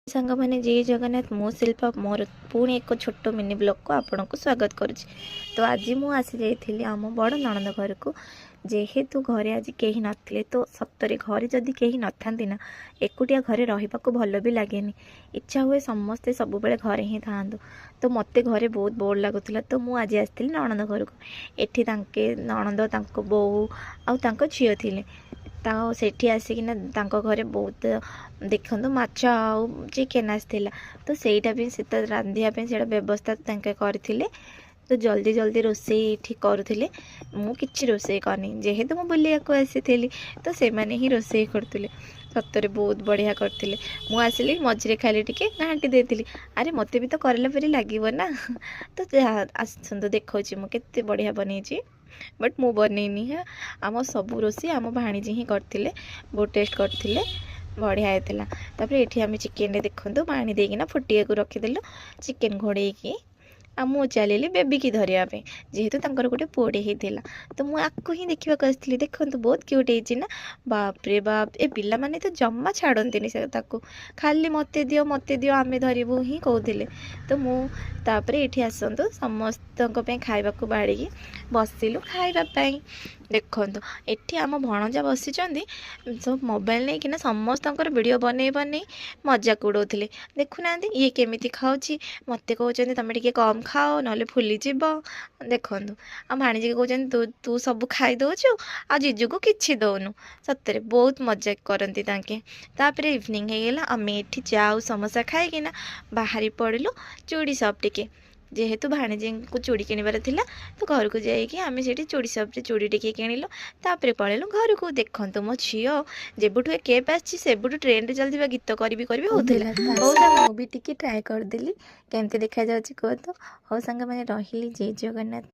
सांग मैंने जय जगन्नाथ मो शिल्पा मोर पुणी एक छोट मिनी ब्लॉग को आपण को स्वागत करुच्ची। तो आज मु आसी जाइली आम बड़ नणंद घर को जेहेतु घरे आज कहीं नथिले तो सतरे घरे जदि कहीं न था ना एकुटिया घरे रहिबाकू भल भी लगे इच्छा हुए समस्ते सब बेले घरे ही था। तो मते घरे बहुत बोर लगुला तो मुझे आज आसती नणंद घर को एठी तांके नणंद तांको बोऊ आउ तांको झियो थिले सेठी आसिकिना तांको घरे बहुत देखो माछ आउ चिकेन आसला तो सहीटा भी से रांधिया से व्यवस्था करथिले। तो जल्दी जल्दी रोषेई ठीक करुले मुझे रोषेई करनी जेहेतु मु बुलिया को आसी तो से माने ही रोषेई करते सतरे बहुत बढ़िया करते। मु आसिली मझे खाली टिके घाटी देती अरे मत भी तो करला परी लगे ना तो आसतु देखा मुझे बढ़िया बनई बट मु बनईनी है आम सब रोषेई आम भाणीजी ही करते बहुत टेस्ट करते बढ़िया होता। तापर ये आम चिकेन देखो पानी देकिना फुटिया को रखीदेलु चिकेन घोड़े आ मु चलिए बेबी की धरियापे जेहेतु तांकर गोटे पुओटे होता तो मुझे आपको ही देखा आसती देखो बहुत क्यूट है बाप रे बाप ए पिला माने तो जम्मा छाड़ती से खाली मते दियो आमे धरबू ही कहते। तो मुपर ये आसतु समस्त खावा को बाड़ी बसिलु खावाई देखो ये आम भणजा बसी सब मोबाइल नहीं कि समस्त वीडियो बन बन मजाक उड़ाते देखुना ये केमी खाऊँ मत कहते तुम टे कम खाओ ना फुलीज देखु आ भाणीजी कहते तू तू सब खाई दौचु आ जीजू को किसी दौनु सतरे बहुत मजाक करती तापर इवनिंग होगला आम ये जाऊ समोसा खाईकिना बाहरी पड़िलु चूड़ी सप टिके जेहेतु भाणीजी को चूड़ी किणवार थिला तो घर को जाइए आम से चूड़ी सप्रे चूड़ी टिके किणिलु तापर पलैलु घर को देखु मो झील जेबुठू केप आसबुठू ट्रेन रे चलती गीत करी होता मुझे टिके ट्राए करदेली केमती देखा जाऊँ कह तो हो सांग मैंने रही जय जगन्नाथ।